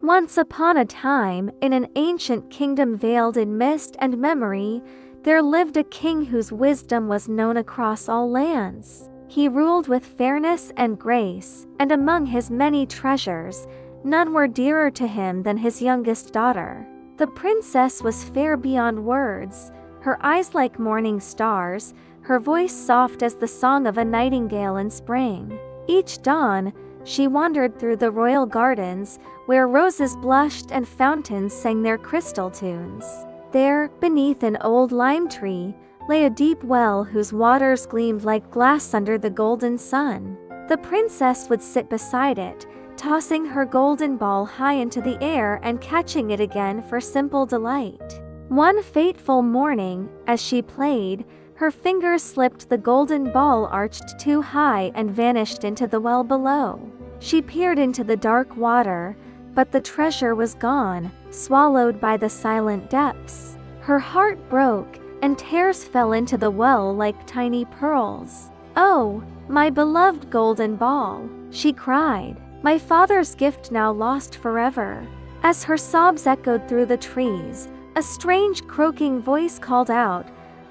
Once upon a time, in an ancient kingdom veiled in mist and memory, there lived a king whose wisdom was known across all lands. He ruled with fairness and grace, and among his many treasures, none were dearer to him than his youngest daughter. The princess was fair beyond words, her eyes like morning stars, her voice soft as the song of a nightingale in spring. Each dawn, she wandered through the royal gardens, where roses blushed and fountains sang their crystal tunes. There, beneath an old lime tree, lay a deep well whose waters gleamed like glass under the golden sun. The princess would sit beside it, tossing her golden ball high into the air and catching it again for simple delight. One fateful morning, as she played, her fingers slipped, the golden ball arched too high and vanished into the well below. She peered into the dark water, but the treasure was gone, swallowed by the silent depths. Her heart broke, and tears fell into the well like tiny pearls. "Oh, my beloved golden ball," she cried, "my father's gift now lost forever." As her sobs echoed through the trees, a strange croaking voice called out,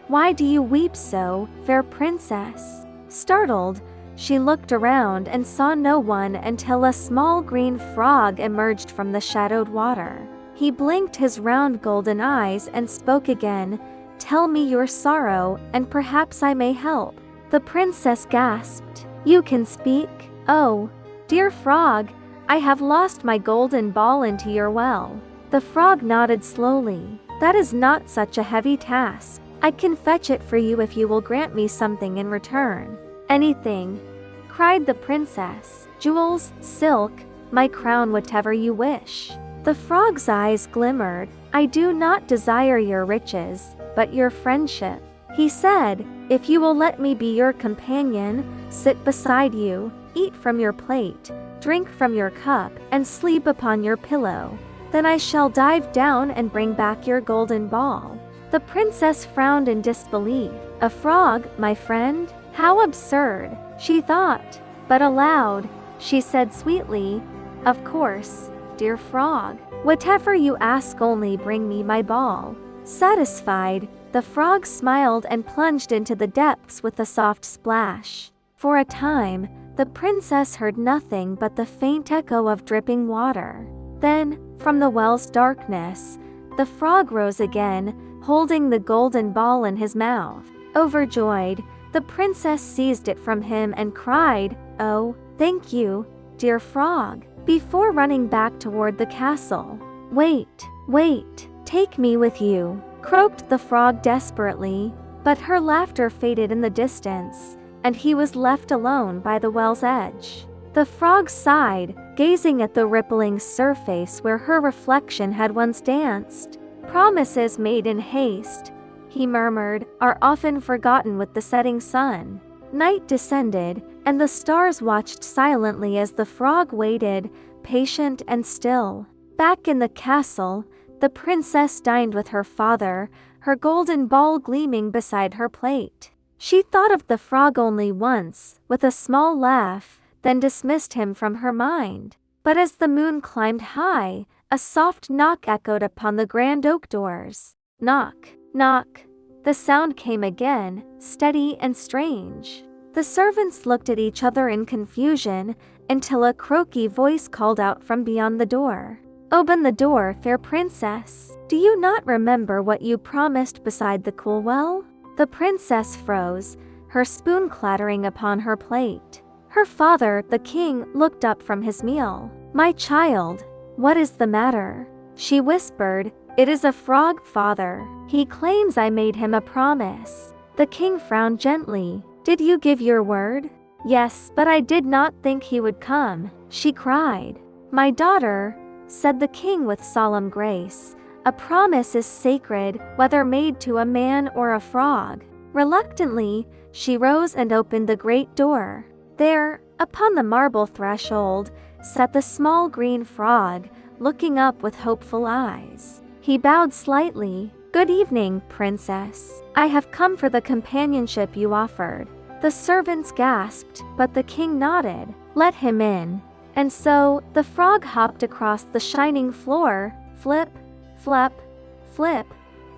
"Why do you weep so, fair princess?" Startled, she looked around and saw no one until a small green frog emerged from the shadowed water. He blinked his round golden eyes and spoke again, "Tell me your sorrow, and perhaps I may help." The princess gasped, "You can speak? Oh, dear frog, I have lost my golden ball into your well." The frog nodded slowly. "That is not such a heavy task. I can fetch it for you if you will grant me something in return." "Anything," cried the princess. "Jewels, silk, my crown, whatever you wish." The frog's eyes glimmered. "I do not desire your riches, but your friendship," he said. "If you will let me be your companion, sit beside you, eat from your plate, drink from your cup, and sleep upon your pillow, then I shall dive down and bring back your golden ball." The princess frowned in disbelief. "A frog, my friend? How absurd," she thought. But aloud, she said sweetly, "Of course, dear frog. Whatever you ask, only bring me my ball." Satisfied, the frog smiled and plunged into the depths with a soft splash. For a time, the princess heard nothing but the faint echo of dripping water. Then, from the well's darkness, the frog rose again, holding the golden ball in his mouth. Overjoyed, the princess seized it from him and cried, "Oh, thank you, dear frog," before running back toward the castle. "Wait, wait, take me with you," croaked the frog desperately, but her laughter faded in the distance, and he was left alone by the well's edge. The frog sighed, gazing at the rippling surface where her reflection had once danced. "Promises made in haste," he murmured, "are often forgotten with the setting sun." Night descended, and the stars watched silently as the frog waited, patient and still. Back in the castle, the princess dined with her father, her golden ball gleaming beside her plate. She thought of the frog only once, with a small laugh, then dismissed him from her mind. But as the moon climbed high, a soft knock echoed upon the grand oak doors. Knock, knock. The sound came again, steady and strange. The servants looked at each other in confusion, until a croaky voice called out from beyond the door. "Open the door, fair princess. Do you not remember what you promised beside the cool well?" The princess froze, her spoon clattering upon her plate. Her father, the king, looked up from his meal. "My child, what is the matter?" she whispered. "It is a frog, father. He claims I made him a promise." The king frowned gently. "Did you give your word?" "Yes, but I did not think he would come," she cried. "My daughter," said the king with solemn grace, "a promise is sacred, whether made to a man or a frog." Reluctantly, she rose and opened the great door. There, upon the marble threshold, sat the small green frog, looking up with hopeful eyes. He bowed slightly. "Good evening, princess. I have come for the companionship you offered." The servants gasped, but the king nodded. "Let him in," And so, the frog hopped across the shining floor, flip, flap, flip,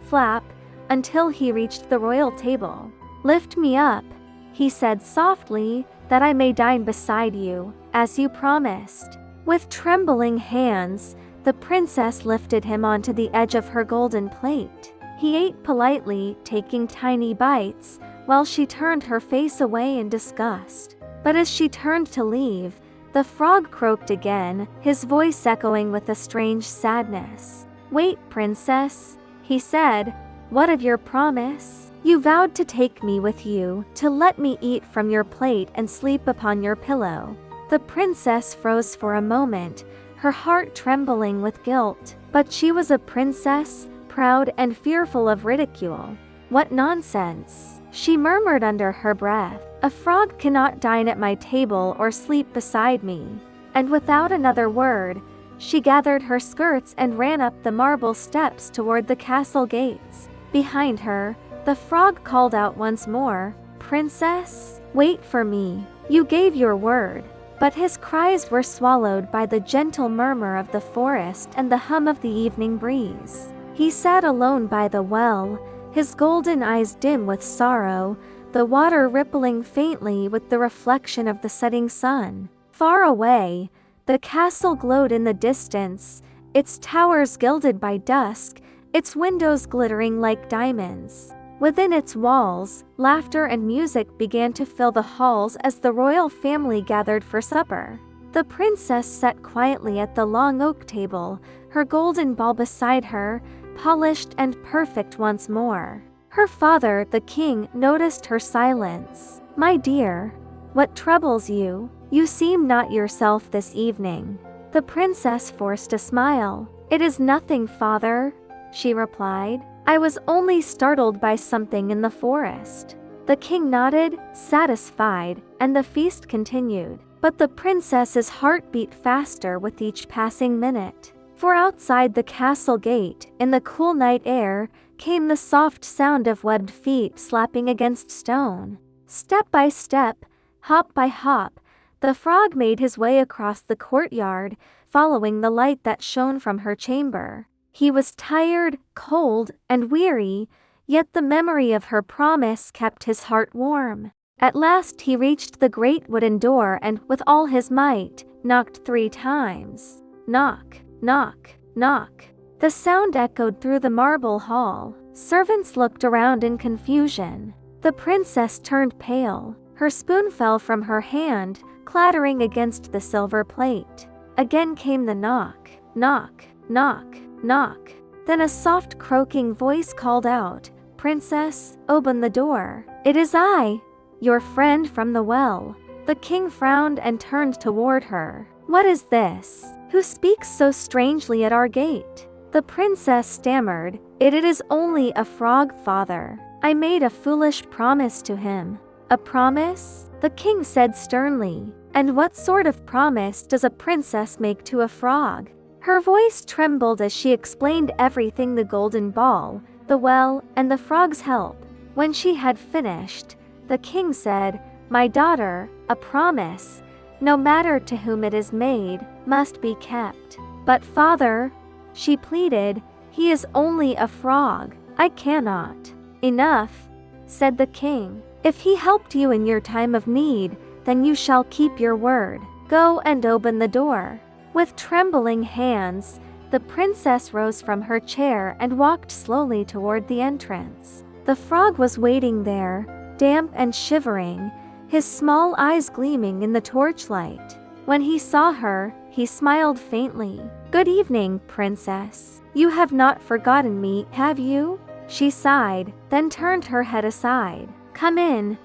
flap, until he reached the royal table. "Lift me up," he said softly, "that I may dine beside you, as you promised." With trembling hands, the princess lifted him onto the edge of her golden plate. He ate politely, taking tiny bites, while she turned her face away in disgust. But as she turned to leave, the frog croaked again, his voice echoing with a strange sadness. "Wait, princess," he said. "What of your promise? You vowed to take me with you, to let me eat from your plate and sleep upon your pillow." The princess froze for a moment, her heart trembling with guilt. But she was a princess, proud and fearful of ridicule. "What nonsense!" she murmured under her breath. "A frog cannot dine at my table or sleep beside me." And without another word, she gathered her skirts and ran up the marble steps toward the castle gates. Behind her, the frog called out once more, "Princess, wait for me. You gave your word." But his cries were swallowed by the gentle murmur of the forest and the hum of the evening breeze. He sat alone by the well, his golden eyes dim with sorrow, the water rippling faintly with the reflection of the setting sun. Far away, the castle glowed in the distance, its towers gilded by dusk, its windows glittering like diamonds. Within its walls, laughter and music began to fill the halls as the royal family gathered for supper. The princess sat quietly at the long oak table, her golden ball beside her, polished and perfect once more. Her father, the king, noticed her silence. "My dear, what troubles you? You seem not yourself this evening." The princess forced a smile. "It is nothing, father," she replied. "I was only startled by something in the forest." The king nodded, satisfied, and the feast continued. But the princess's heart beat faster with each passing minute. For outside the castle gate, in the cool night air, came the soft sound of webbed feet slapping against stone. Step by step, hop by hop, the frog made his way across the courtyard, following the light that shone from her chamber. He was tired, cold, and weary, yet the memory of her promise kept his heart warm. At last he reached the great wooden door and, with all his might, knocked 3 times. Knock, knock, knock. The sound echoed through the marble hall. Servants looked around in confusion. The princess turned pale. Her spoon fell from her hand, clattering against the silver plate. Again came the knock, knock, knock, knock. Then a soft croaking voice called out, "Princess, open the door. It is I, your friend from the well." The king frowned and turned toward her. "What is this? Who speaks so strangely at our gate?" The princess stammered, It is only a frog, father. I made a foolish promise to him." "A promise?" the king said sternly. "And what sort of promise does a princess make to a frog?" Her voice trembled as she explained everything: the golden ball, the well, and the frog's help. When she had finished, the king said, "My daughter, a promise, no matter to whom it is made, must be kept." "But father," she pleaded, "he is only a frog. I cannot." "Enough," said the king. "If he helped you in your time of need, then you shall keep your word. Go and open the door." With trembling hands, the princess rose from her chair and walked slowly toward the entrance. The frog was waiting there, damp and shivering, his small eyes gleaming in the torchlight. When he saw her, he smiled faintly. "Good evening, princess. You have not forgotten me, have you?" She sighed, then turned her head aside. "Come in,"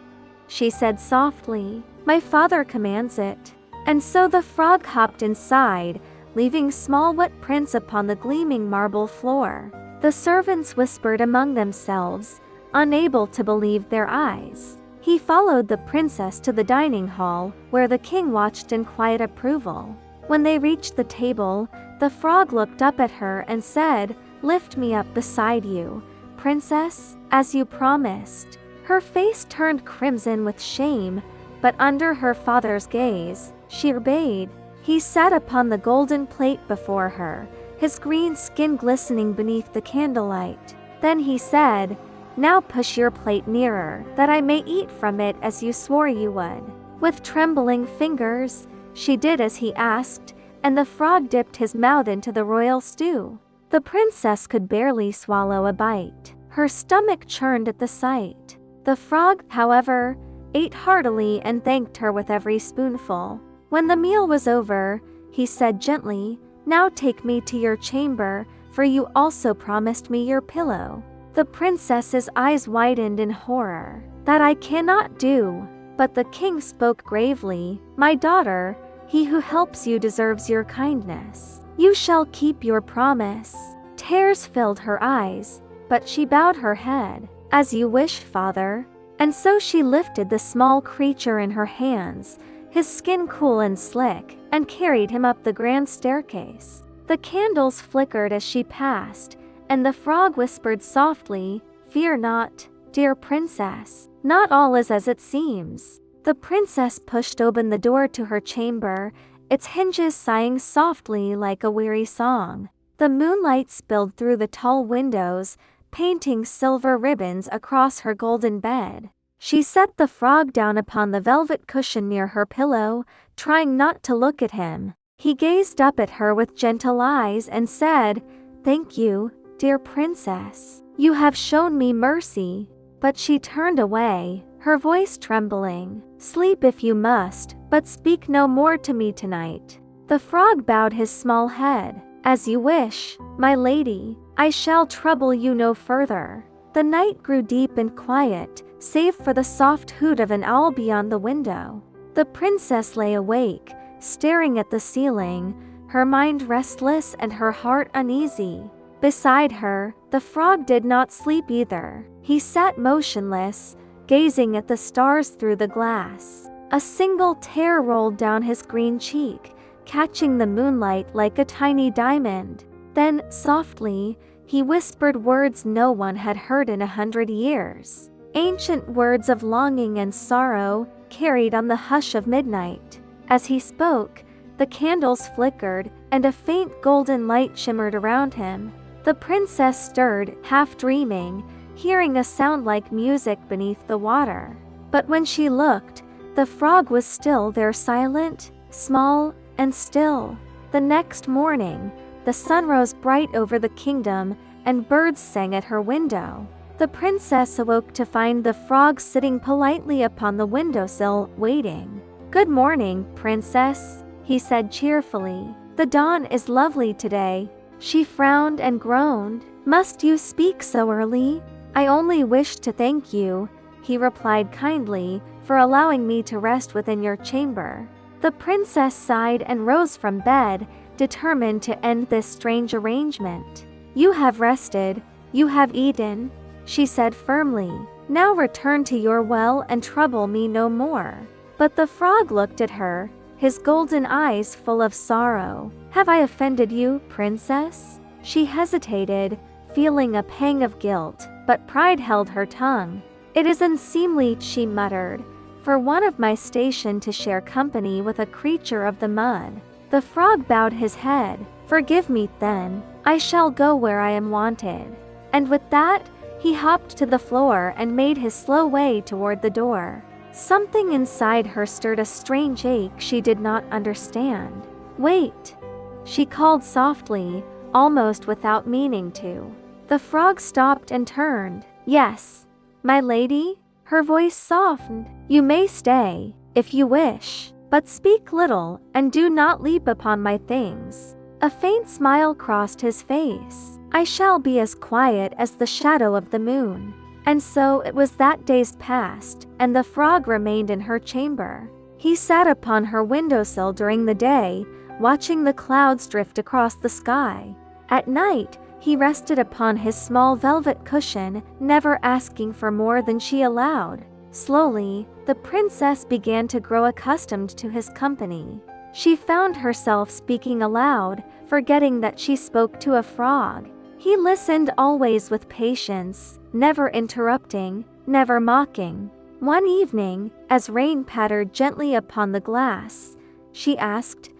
she said softly. "My father commands it." And so the frog hopped inside, leaving small wet prints upon the gleaming marble floor. The servants whispered among themselves, unable to believe their eyes. He followed the princess to the dining hall, where the king watched in quiet approval. When they reached the table, the frog looked up at her and said, "Lift me up beside you, princess, as you promised." Her face turned crimson with shame, but under her father's gaze, she obeyed. He sat upon the golden plate before her, his green skin glistening beneath the candlelight. Then he said, "Now push your plate nearer, that I may eat from it as you swore you would." With trembling fingers, she did as he asked, and the frog dipped his mouth into the royal stew. The princess could barely swallow a bite. Her stomach churned at the sight. The frog, however, ate heartily and thanked her with every spoonful. When the meal was over, he said gently, "Now take me to your chamber, for you also promised me your pillow." The princess's eyes widened in horror. "That I cannot do." But the king spoke gravely, "My daughter, he who helps you deserves your kindness. You shall keep your promise." Tears filled her eyes, but she bowed her head. "As you wish, father." And so she lifted the small creature in her hands, his skin cool and slick, and carried him up the grand staircase. The candles flickered as she passed, and the frog whispered softly, "Fear not, dear princess. Not all is as it seems." The princess pushed open the door to her chamber, its hinges sighing softly like a weary song. The moonlight spilled through the tall windows, painting silver ribbons across her golden bed. She set the frog down upon the velvet cushion near her pillow, trying not to look at him. He gazed up at her with gentle eyes and said, "Thank you, dear princess. You have shown me mercy." But she turned away, her voice trembling. "Sleep if you must, but speak no more to me tonight." The frog bowed his small head. "As you wish, my lady. I shall trouble you no further." The night grew deep and quiet, save for the soft hoot of an owl beyond the window. The princess lay awake, staring at the ceiling, her mind restless and her heart uneasy. Beside her, the frog did not sleep either. He sat motionless, gazing at the stars through the glass. A single tear rolled down his green cheek, catching the moonlight like a tiny diamond. Then, softly, he whispered words no one had heard in 100 years. Ancient words of longing and sorrow, carried on the hush of midnight. As he spoke, the candles flickered, and a faint golden light shimmered around him. The princess stirred, half dreaming, hearing a sound like music beneath the water. But when she looked, the frog was still there, silent, small, and still. The next morning, the sun rose bright over the kingdom, and birds sang at her window. The princess awoke to find the frog sitting politely upon the windowsill, waiting. "Good morning, princess," he said cheerfully. "The dawn is lovely today." She frowned and groaned. "Must you speak so early?" "I only wished to thank you," he replied kindly, "for allowing me to rest within your chamber." The princess sighed and rose from bed, determined to end this strange arrangement. "You have rested, you have eaten," she said firmly. "Now return to your well and trouble me no more." But the frog looked at her, his golden eyes full of sorrow. "Have I offended you, princess?" She hesitated, feeling a pang of guilt, but pride held her tongue. "It is unseemly," she muttered, "for one of my station to share company with a creature of the mud." The frog bowed his head. "Forgive me, then. I shall go where I am wanted." And with that, he hopped to the floor and made his slow way toward the door. Something inside her stirred a strange ache she did not understand. "Wait," she called softly, almost without meaning to. The frog stopped and turned. "Yes, my lady?" Her voice softened. "You may stay, if you wish, but speak little, and do not leap upon my things." A faint smile crossed his face. "I shall be as quiet as the shadow of the moon." And so it was that days passed, and the frog remained in her chamber. He sat upon her windowsill during the day, watching the clouds drift across the sky. At night, he rested upon his small velvet cushion, never asking for more than she allowed. Slowly, the princess began to grow accustomed to his company. She found herself speaking aloud, forgetting that she spoke to a frog. He listened always with patience, never interrupting, never mocking. One evening, as rain pattered gently upon the glass, she asked,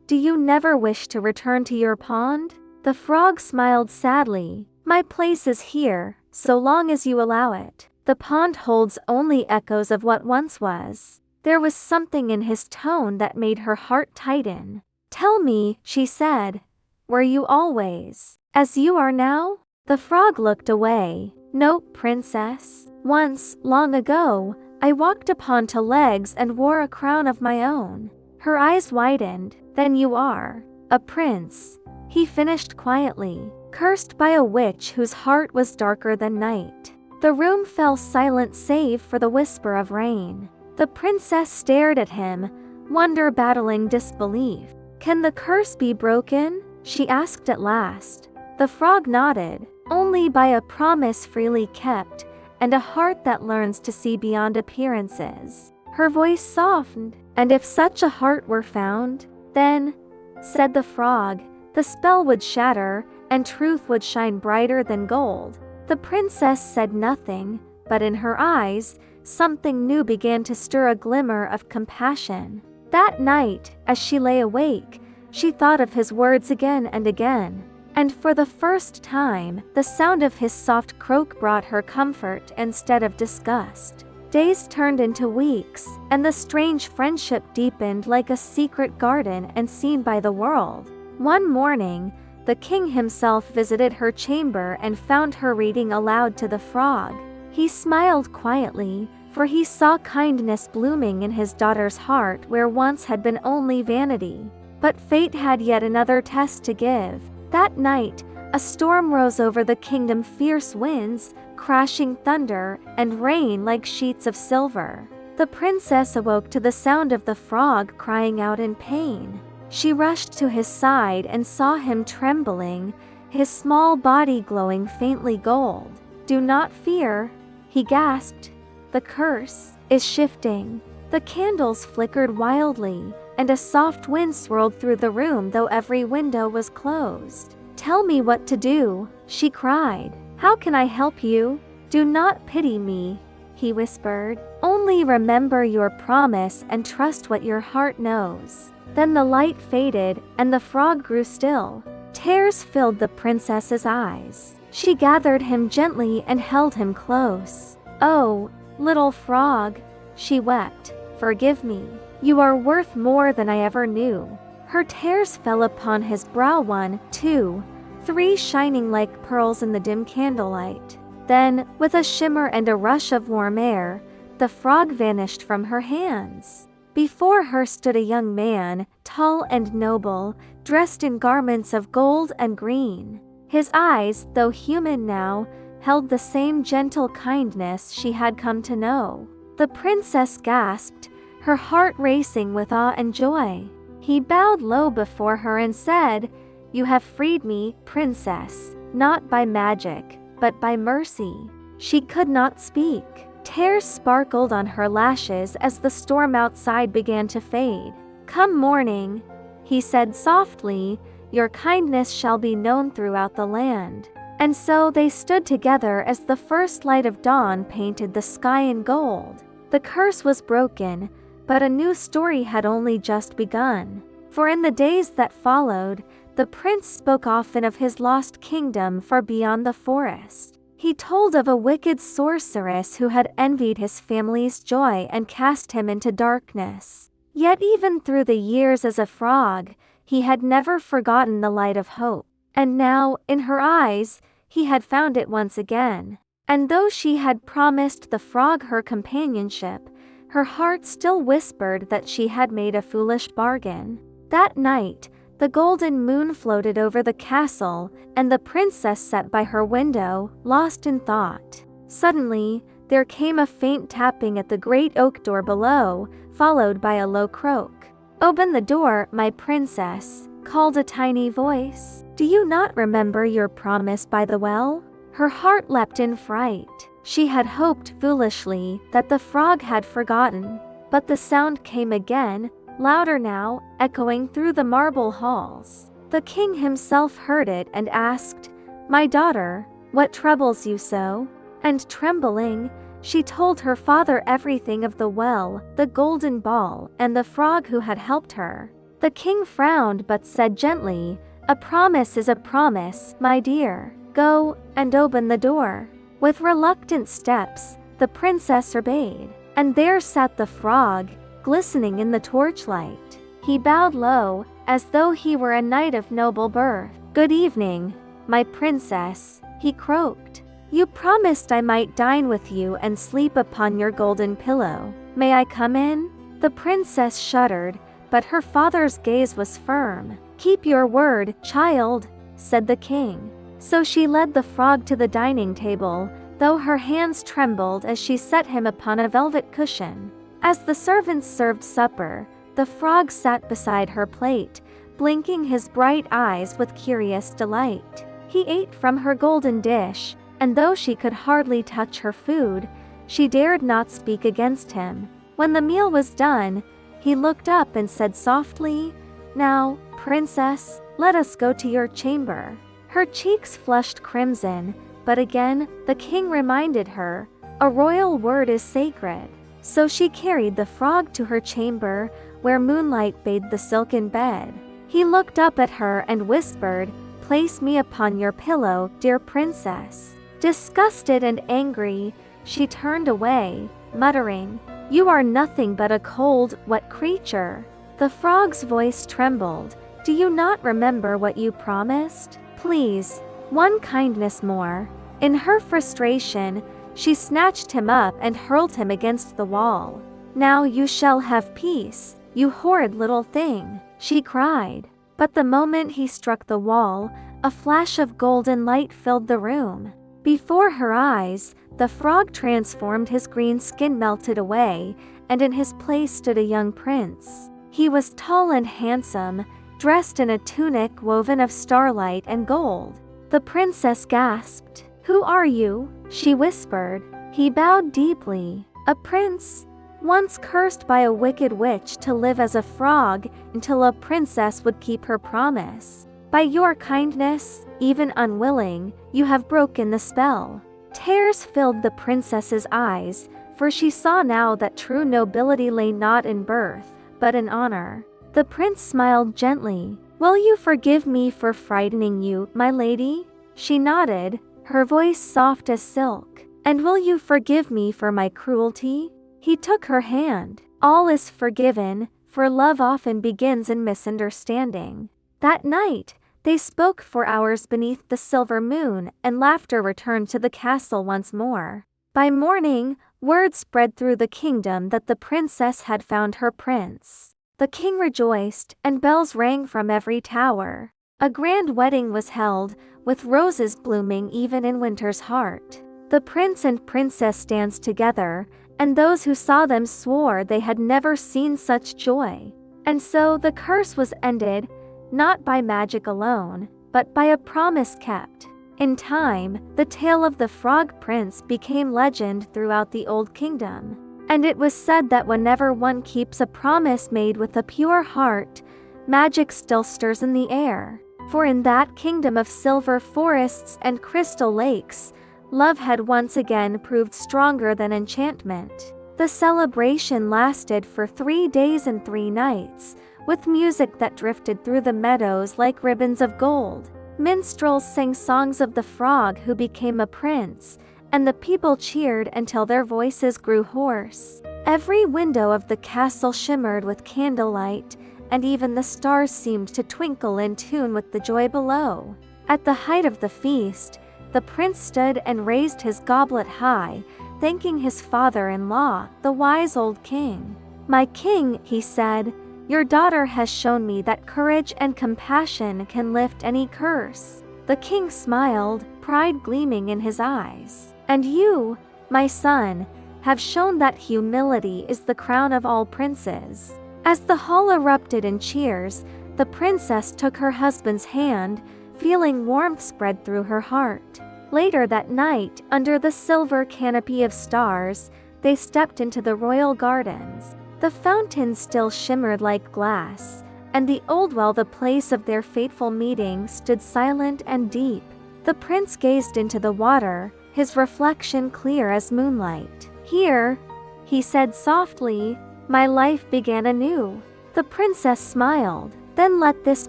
Do you never wish to return to your pond? The frog smiled sadly. My place is here, so long as you allow it. The pond holds only echoes of what once was. There was something in his tone that made her heart tighten. Tell me, she said, were you always as you are now? The frog looked away. No, princess. Once, long ago, I walked upon two legs and wore a crown of my own. Her eyes widened. Then you are a prince, he finished quietly, cursed by a witch whose heart was darker than night. The room fell silent save for the whisper of rain. The princess stared at him, wonder battling disbelief. Can the curse be broken? She asked at last. The frog nodded. Only by a promise freely kept, and a heart that learns to see beyond appearances. Her voice softened. And if such a heart were found, then, said the frog, the spell would shatter, and truth would shine brighter than gold. The princess said nothing, but in her eyes, something new began to stir, a glimmer of compassion. That night, as she lay awake, she thought of his words again and again. And for the first time, the sound of his soft croak brought her comfort instead of disgust. Days turned into weeks, and the strange friendship deepened like a secret garden unseen by the world. One morning, the king himself visited her chamber and found her reading aloud to the frog. He smiled quietly, for he saw kindness blooming in his daughter's heart where once had been only vanity. But fate had yet another test to give. That night, a storm rose over the kingdom, fierce winds, crashing thunder, and rain like sheets of silver. The princess awoke to the sound of the frog crying out in pain. She rushed to his side and saw him trembling, his small body glowing faintly gold. Do not fear, he gasped. The curse is shifting. The candles flickered wildly, and a soft wind swirled through the room though every window was closed. Tell me what to do, she cried. How can I help you? Do not pity me, he whispered. Only remember your promise and trust what your heart knows. Then the light faded, and the frog grew still. Tears filled the princess's eyes. She gathered him gently and held him close. Oh, little frog, she wept, forgive me. You are worth more than I ever knew. Her tears fell upon his brow, 1, 2, 3, shining like pearls in the dim candlelight. Then, with a shimmer and a rush of warm air, the frog vanished from her hands. Before her stood a young man, tall and noble, dressed in garments of gold and green. His eyes, though human now, held the same gentle kindness she had come to know. The princess gasped, her heart racing with awe and joy. He bowed low before her and said, "You have freed me, princess, not by magic, but by mercy." She could not speak. Tears sparkled on her lashes as the storm outside began to fade. "Come morning," he said softly, "your kindness shall be known throughout the land." And so they stood together as the first light of dawn painted the sky in gold. The curse was broken, but a new story had only just begun. For in the days that followed, the prince spoke often of his lost kingdom far beyond the forest. He told of a wicked sorceress who had envied his family's joy and cast him into darkness. Yet even through the years as a frog, he had never forgotten the light of hope. And now, in her eyes, he had found it once again. And though she had promised the frog her companionship, her heart still whispered that she had made a foolish bargain. That night, the golden moon floated over the castle, and the princess sat by her window, lost in thought. Suddenly, there came a faint tapping at the great oak door below, followed by a low croak. "Open the door, my princess," called a tiny voice. "Do you not remember your promise by the well?" Her heart leapt in fright. She had hoped foolishly that the frog had forgotten, but the sound came again, louder now, echoing through the marble halls. The king himself heard it and asked, "My daughter, what troubles you so?" And trembling, she told her father everything of the well, the golden ball, and the frog who had helped her. The king frowned but said gently, "A promise is a promise, my dear. Go and open the door." With reluctant steps, the princess obeyed, and there sat the frog, glistening in the torchlight. He bowed low, as though he were a knight of noble birth. "Good evening, my princess," he croaked. "You promised I might dine with you and sleep upon your golden pillow. May I come in?" The princess shuddered, but her father's gaze was firm. "Keep your word, child," said the king. So she led the frog to the dining table, though her hands trembled as she set him upon a velvet cushion. As the servants served supper, the frog sat beside her plate, blinking his bright eyes with curious delight. He ate from her golden dish, and though she could hardly touch her food, she dared not speak against him. When the meal was done, he looked up and said softly, "Now, princess, let us go to your chamber." Her cheeks flushed crimson, but again, the king reminded her, "A royal word is sacred." So she carried the frog to her chamber, where moonlight bathed the silken bed. He looked up at her and whispered, "Place me upon your pillow, dear princess." Disgusted and angry, she turned away, muttering, "You are nothing but a cold, wet creature." The frog's voice trembled. "Do you not remember what you promised? Please, one kindness more." In her frustration, she snatched him up and hurled him against the wall. "Now you shall have peace, you horrid little thing," she cried. But the moment he struck the wall, a flash of golden light filled the room. Before her eyes, the frog transformed, his green skin melted away, and in his place stood a young prince. He was tall and handsome, dressed in a tunic woven of starlight and gold. The princess gasped. "Who are you?" she whispered. He bowed deeply. "A prince, once cursed by a wicked witch to live as a frog until a princess would keep her promise. By your kindness, even unwilling, you have broken the spell." Tears filled the princess's eyes, for she saw now that true nobility lay not in birth, but in honor. The prince smiled gently. "Will you forgive me for frightening you, my lady?" She nodded, her voice soft as silk. "And will you forgive me for my cruelty?" He took her hand. "All is forgiven, for love often begins in misunderstanding." That night, they spoke for hours beneath the silver moon, and laughter returned to the castle once more. By morning, word spread through the kingdom that the princess had found her prince. The king rejoiced, and bells rang from every tower. A grand wedding was held, with roses blooming even in winter's heart. The prince and princess danced together, and those who saw them swore they had never seen such joy. And so the curse was ended, not by magic alone, but by a promise kept. In time, the tale of the frog prince became legend throughout the old kingdom. And it was said that whenever one keeps a promise made with a pure heart, magic still stirs in the air. For in that kingdom of silver forests and crystal lakes, love had once again proved stronger than enchantment. The celebration lasted for 3 days and 3 nights, with music that drifted through the meadows like ribbons of gold. Minstrels sang songs of the frog who became a prince, and the people cheered until their voices grew hoarse. Every window of the castle shimmered with candlelight, and even the stars seemed to twinkle in tune with the joy below. At the height of the feast, the prince stood and raised his goblet high, thanking his father-in-law, the wise old king. "My king," he said, "your daughter has shown me that courage and compassion can lift any curse." The king smiled, pride gleaming in his eyes. "And you, my son, have shown that humility is the crown of all princes." As the hall erupted in cheers, the princess took her husband's hand, feeling warmth spread through her heart. Later that night, under the silver canopy of stars, they stepped into the royal gardens. The fountains still shimmered like glass, and the old well, the place of their fateful meeting, stood silent and deep. The prince gazed into the water, his reflection clear as moonlight. "Here," he said softly, "my life began anew." The princess smiled. Then let this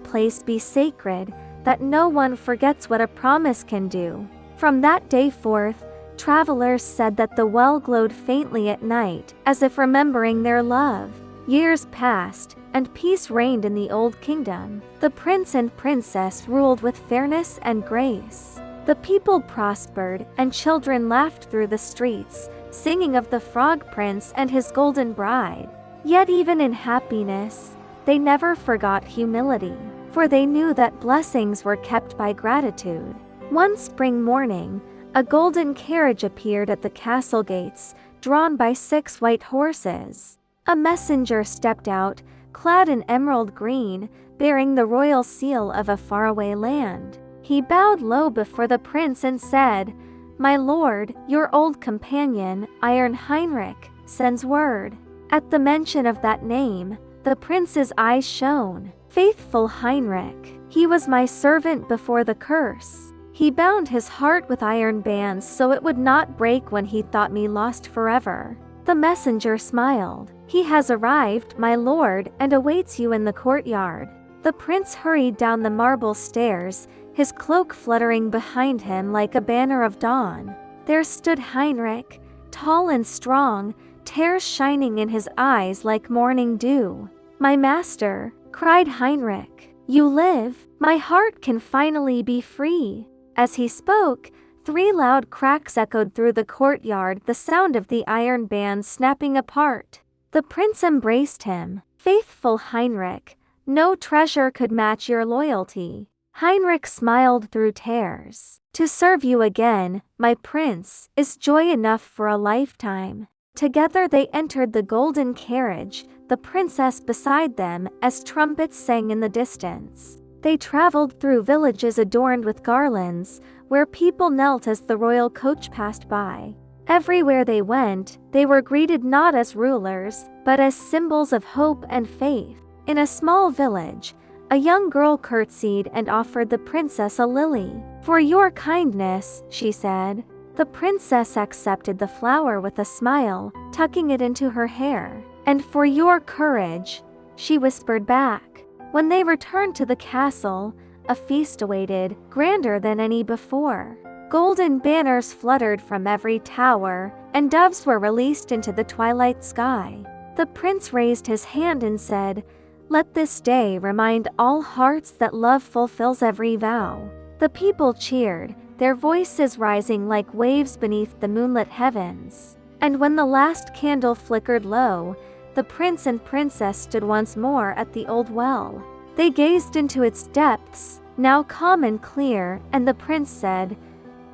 place be sacred, that no one forgets what a promise can do. From that day forth, travelers said that the well glowed faintly at night, as if remembering their love. Years passed, and peace reigned in the old kingdom. The prince and princess ruled with fairness and grace. The people prospered, and children laughed through the streets, singing of the frog prince and his golden bride. Yet even in happiness, they never forgot humility, for they knew that blessings were kept by gratitude. One spring morning, a golden carriage appeared at the castle gates, drawn by 6 white horses. A messenger stepped out, clad in emerald green, bearing the royal seal of a faraway land. He bowed low before the prince and said, "My lord, your old companion, Iron Heinrich, sends word." At the mention of that name, the prince's eyes shone. Faithful Heinrich, he was my servant before the curse. He bound his heart with iron bands so it would not break when he thought me lost forever. The messenger smiled. "He has arrived, my lord, and awaits you in the courtyard." The prince hurried down the marble stairs, his cloak fluttering behind him like a banner of dawn. There stood Heinrich, tall and strong, tears shining in his eyes like morning dew. "My master," cried Heinrich, "you live! My heart can finally be free." As he spoke, 3 loud cracks echoed through the courtyard, the sound of the iron bands snapping apart. The prince embraced him. "Faithful Heinrich, no treasure could match your loyalty." Heinrich smiled through tears. "To serve you again, my prince, is joy enough for a lifetime." Together they entered the golden carriage, the princess beside them, as trumpets sang in the distance. They traveled through villages adorned with garlands, where people knelt as the royal coach passed by. Everywhere they went, they were greeted not as rulers, but as symbols of hope and faith. In a small village, a young girl curtsied and offered the princess a lily. "For your kindness," she said. The princess accepted the flower with a smile, tucking it into her hair. "And for your courage," she whispered back. When they returned to the castle, a feast awaited, grander than any before. Golden banners fluttered from every tower, and doves were released into the twilight sky. The prince raised his hand and said, "Let this day remind all hearts that love fulfills every vow." The people cheered, their voices rising like waves beneath the moonlit heavens. And when the last candle flickered low, the prince and princess stood once more at the old well. They gazed into its depths, now calm and clear, and the prince said,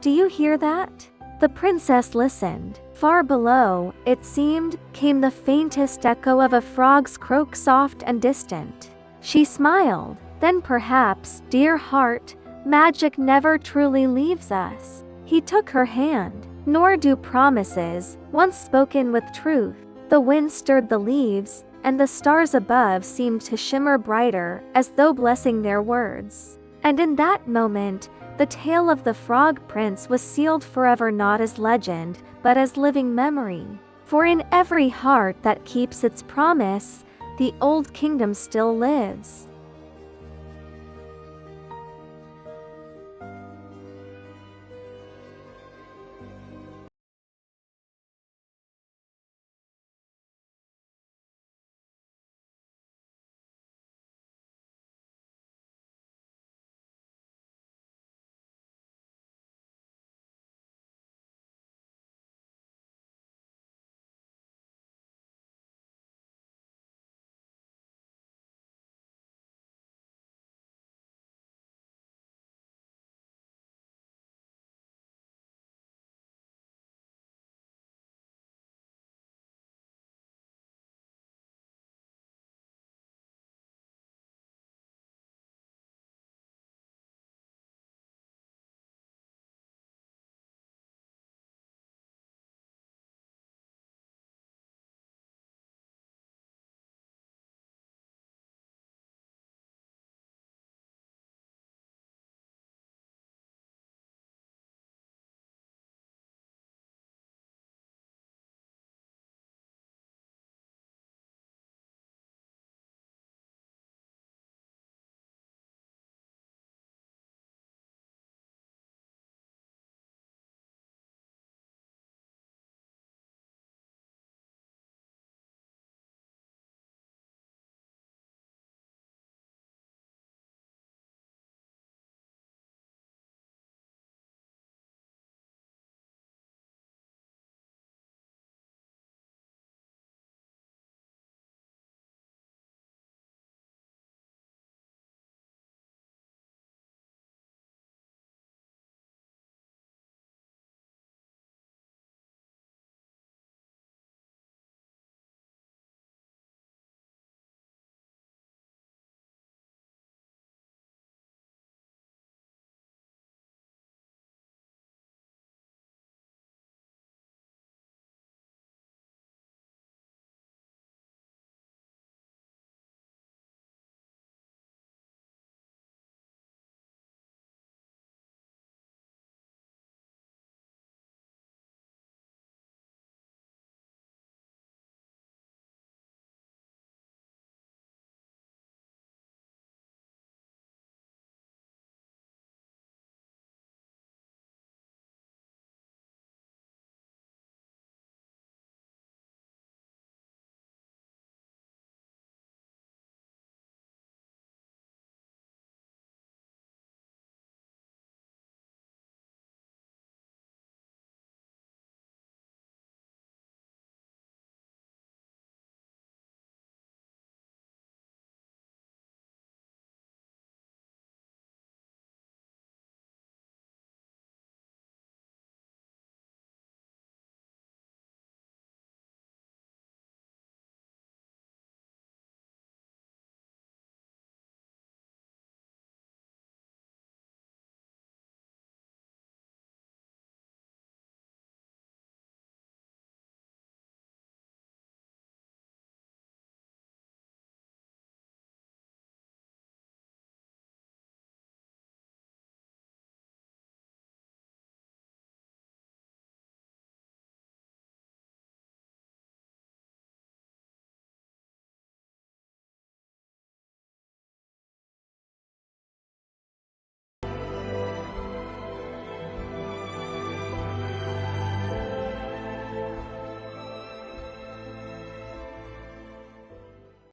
"Do you hear that?" The princess listened. Far below, it seemed, came the faintest echo of a frog's croak, soft and distant. She smiled. "Then perhaps, dear heart, magic never truly leaves us." He took her hand. "Nor do promises, once spoken with truth." The wind stirred the leaves, and the stars above seemed to shimmer brighter, as though blessing their words. And in that moment, the tale of the Frog Prince was sealed forever, not as legend, but as living memory. For in every heart that keeps its promise, the old kingdom still lives.